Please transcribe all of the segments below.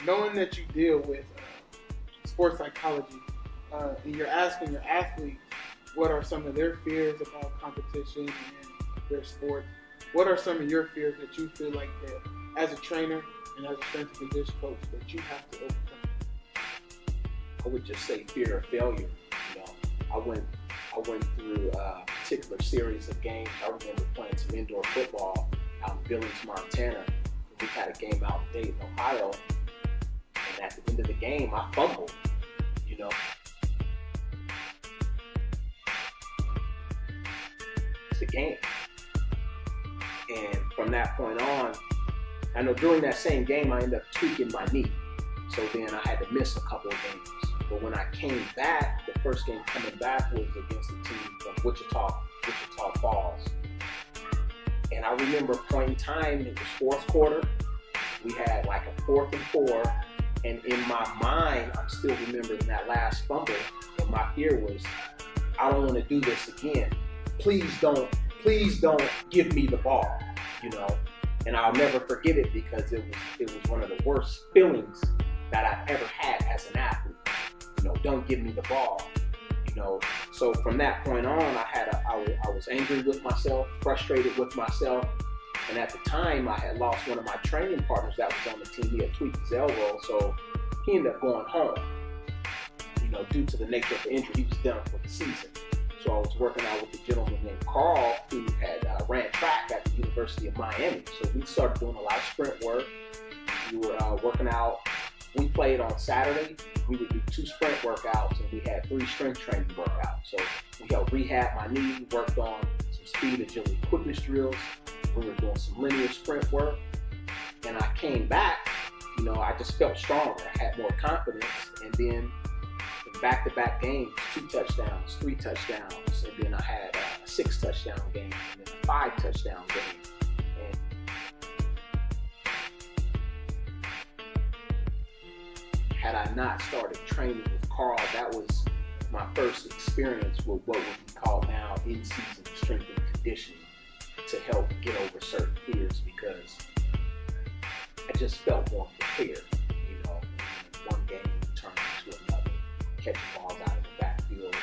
knowing that you deal with sports psychology, and you're asking your athletes what are some of their fears about competition and their sport, what are some of your fears that you feel like that as a trainer and as a strength and condition coach that you have to overcome? I would just say fear of failure. I went through a particular series of games. I remember playing some indoor football out in Billings, Montana. We had a game out in Dayton, Ohio, and at the end of the game, I fumbled. It's a game. And from that point on, I know during that same game, I ended up tweaking my knee. So then I had to miss a couple of games. But when I came back, the first game coming back was against a team from Wichita Falls. And I remember a point in time, it was fourth quarter. We had like a 4th and 4. And in my mind, I'm still remembering that last fumble. And my fear was, I don't want to do this again. Please don't give me the ball, And I'll never forget it because it was one of the worst feelings that I've ever had as an athlete. Don't give me the ball. So from that point on, I was angry with myself, frustrated with myself. And at the time, I had lost one of my training partners that was on the team. He had tweaked his elbow, so he ended up going home. Due to the nature of the injury, he was done for the season. So I was working out with a gentleman named Carl who had ran track at the University of Miami. So we started doing a lot of sprint work. We were working out. We played on Saturday. We would do 2 sprint workouts, and we had 3 strength training workouts. So we helped rehab my knee, worked on some speed, agility, quickness drills. We were doing some linear sprint work. And I came back, I just felt stronger. I had more confidence. And then in back-to-back games, 2 touchdowns, 3 touchdowns. And then I had a 6 touchdown game and then a 5 touchdown game. Had I not started training with Carl, that was my first experience with what would be called now in-season strength and conditioning to help get over certain fears, because I just felt more prepared. One game turned into another, catching balls out of the backfield,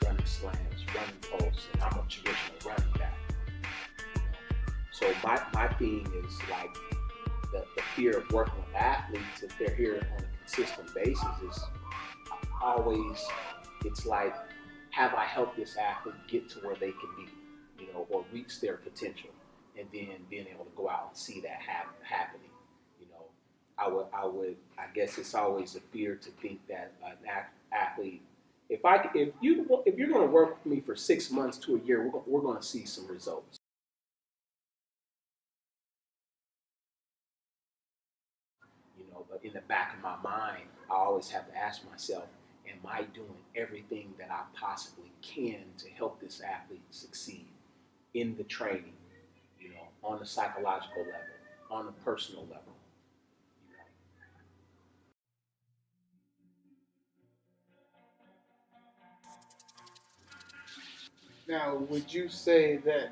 running slants, running posts, and I'm a traditional running back. So my thing is like the fear of working with athletes, if they're here on a consistent basis, is always, it's like, have I helped this athlete get to where they can be, or reach their potential, and then being able to go out and see that happening. I guess it's always a fear to think that an athlete, if you're going to work with me for 6 months to a year, we're going to see some results. But in the back of my mind, I always have to ask myself, am I doing everything that I possibly can to help this athlete succeed in the training, on the psychological level, on the personal level? Now, would you say that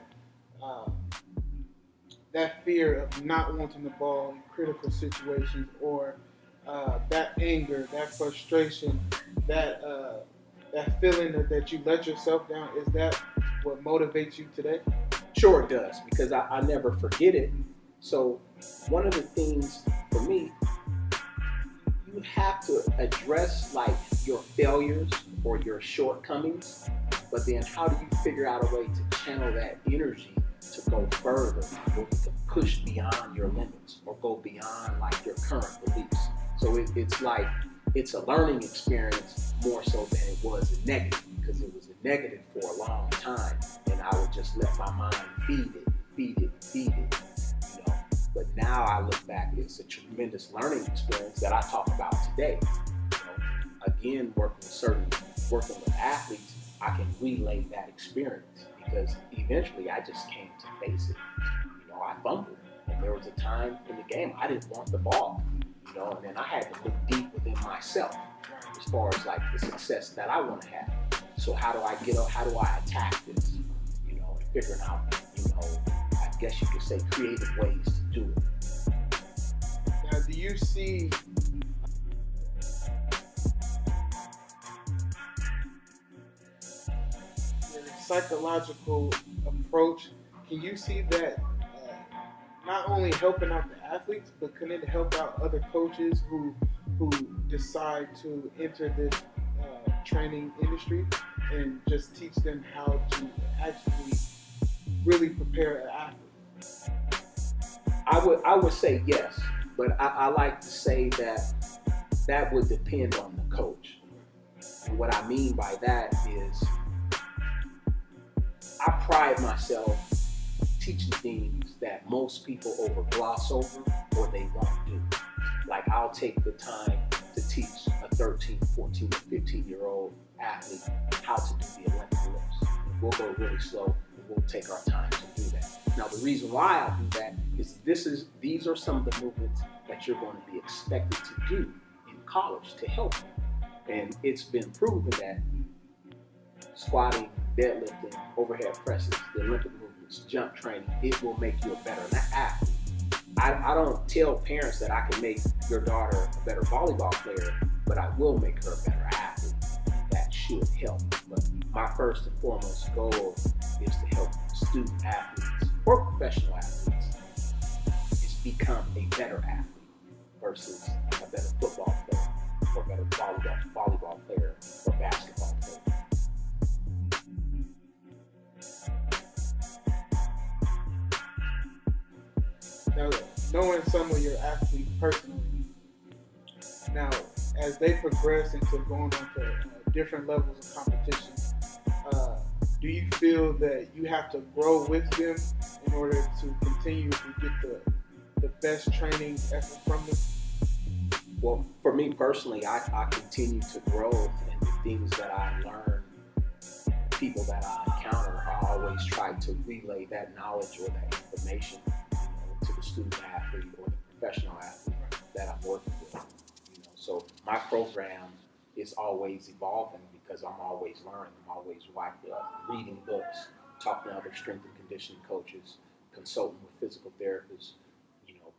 that fear of not wanting the ball in critical situations, or that anger, that frustration, that feeling that you let yourself down, is that what motivates you today? Sure it does, because I never forget it. So one of the things for me, you have to address like your failures or your shortcomings, but then how do you figure out a way to channel that energy to go further, or to push beyond your limits, or go beyond like your current beliefs? So it's like, it's a learning experience more so than it was a negative, because it was a negative for a long time, and I would just let my mind feed it. But now I look back, it's a tremendous learning experience that I talk about today. Again, working with athletes, I can relay that experience, because eventually I just came to face it. I fumbled, and there was a time in the game I didn't want the ball, and then I had to look deep within myself as far as like the success that I want to have. So how do I attack this, and figuring out, I guess you could say creative ways to do it. Now, do you see psychological approach, can you see that not only helping out the athletes, but can it help out other coaches who decide to enter this training industry and just teach them how to actually really prepare an athlete? I would say yes, but I like to say that would depend on the coach. And what I mean by that is I pride myself teaching things that most people gloss over or they won't do. Like I'll take the time to teach a 13, 14, or 15-year-old athlete how to do the Olympic lifts. We'll go really slow and we'll take our time to do that. Now the reason why I do that is these are some of the movements that you're going to be expected to do in college to help you. And it's been proven that squatting, deadlifting, overhead presses, the Olympic movements, jump training, it will make you a better athlete. I don't tell parents that I can make your daughter a better volleyball player, but I will make her a better athlete. That should help. But my first and foremost goal is to help student athletes or professional athletes is become a better athlete versus a better football player or a better volleyball player or basketball player. Now, knowing some of your athletes personally, now as they progress into going on to different levels of competition, do you feel that you have to grow with them in order to continue to get the best training effort from them? Well, for me personally, I continue to grow, and the things that I learn, people that I encounter, I always try to relay that knowledge or that information to the student athlete or the professional athlete that I'm working with. So my program is always evolving because I'm always learning. I'm always reading books, talking to other strength and conditioning coaches, consulting with physical therapists,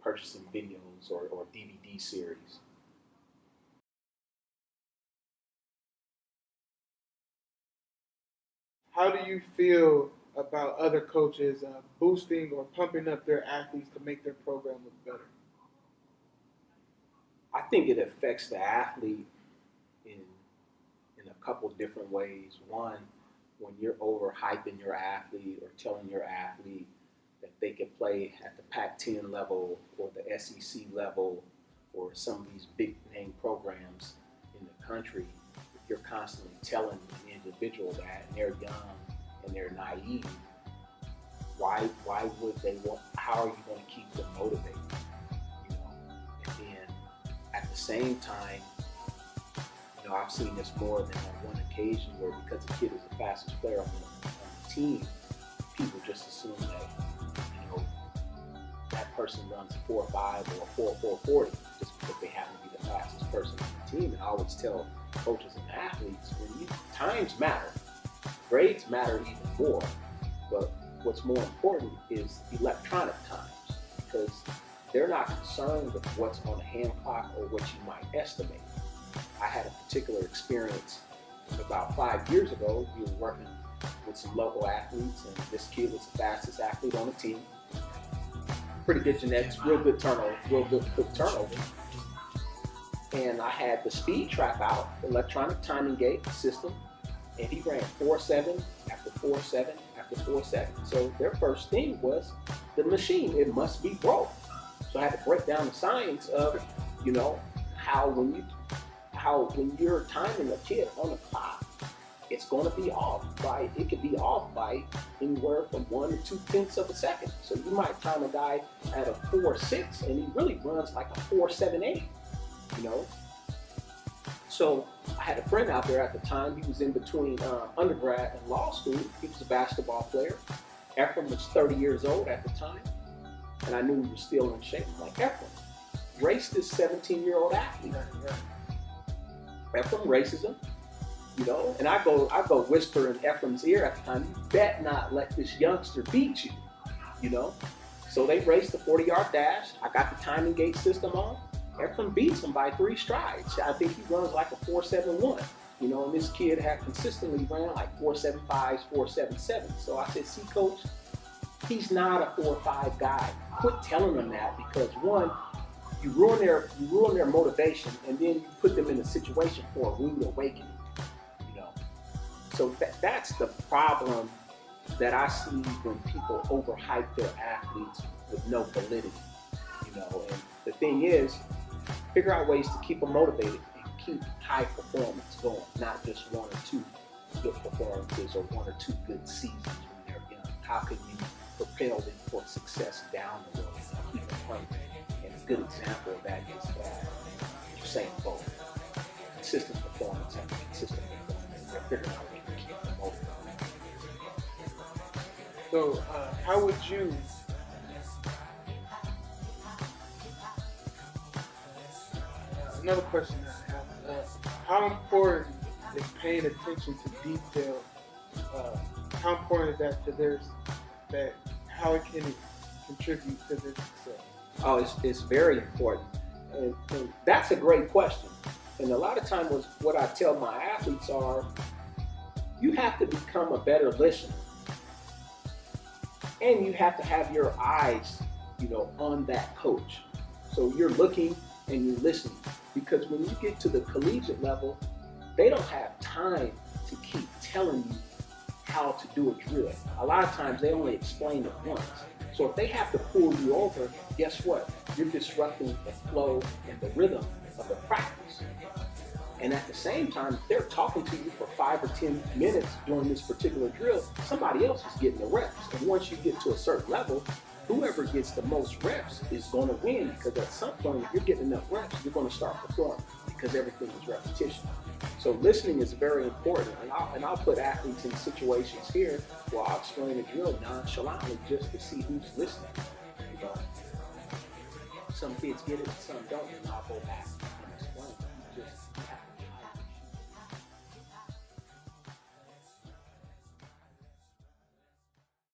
purchasing videos or DVD series. How do you feel about other coaches boosting or pumping up their athletes to make their program look better? I think it affects the athlete in a couple different ways. One, when you're overhyping your athlete or telling your athlete that they can play at the Pac-10 level or the SEC level or some of these big name programs in the country, if you're constantly telling an individual that and they're young and they're naive, why would they want, how are you going to keep them motivated? And then at the same time, I've seen this more than on one occasion where because a kid is the fastest player on the team, people just assume that, that person runs a 4.5 or a 4.40 just because they happen to be the fastest person on the team. And I always tell coaches and athletes, times matter. Grades matter even more. But what's more important is electronic times, because they're not concerned with what's on the hand clock or what you might estimate. I had a particular experience about 5 years ago. We were working with some local athletes, and this kid was the fastest athlete on the team. Pretty good genetics, real good turnover. And I had the speed trap out, electronic timing gate system, and he ran 4.7 after 4.7 after 4.7. So their first thing was the machine, it must be broke. So I had to break down the science of, how when you're timing a kid on the clock, it's going to be off by, it could be off by anywhere from 1 to 2/10 of a second. So you might time a guy at a 4.6 and he really runs like a 4.78, So I had a friend out there at the time. He was in between undergrad and law school. He was a basketball player. Ephraim was 30 years old at the time, and I knew he was still in shape. I'm like, Ephraim, race this 17-year-old athlete. Ephraim races him, and I go whisper in Ephraim's ear at the time, you bet not let this youngster beat you, So they raced the 40-yard dash. I got the timing gate system on. Ephraim beats him by 3 strides. I think he runs like a 4.71. You know, and this kid had consistently ran like 4.75s, 4.77s. So I said, see, coach, he's not a 4.5 guy. Quit telling them that, because one, you ruin their motivation, and then you put them in a situation for a rude awakening. You know, so that's the problem that I see when people overhype their athletes with no validity. You know, and the thing is, figure out ways to keep them motivated and keep high performance going, not just 1 or 2 good performances or 1 or 2 good seasons when they're young. How can you propel them for success down the road and keep them hungry? And a good example of that is USAW Bolt. Consistent performance and consistent performance. They're figuring out ways to keep them motivated. So, how would you another question that I have, how important is paying attention to detail? How important is that to how it can contribute to their success? Oh, it's very important. And that's a great question. And a lot of times what I tell my athletes are, you have to become a better listener. And you have to have your eyes, you know, on that coach. So you're looking and you're listening. Because when you get to the collegiate level, they don't have time to keep telling you how to do a drill. A lot of times they only explain it once. So if they have to pull you over, guess what? You're disrupting the flow and the rhythm of the practice. And at the same time, if they're talking to you for 5 or 10 minutes during this particular drill, somebody else is getting the reps. And once you get to a certain level, whoever gets the most reps is going to win, because at some point, if you're getting enough reps, you're going to start performing, because everything is repetition. So listening is very important. And I'll put athletes in situations here where I'll explain a drill nonchalantly just to see who's listening. You know, some kids get it, some don't, and I'll go back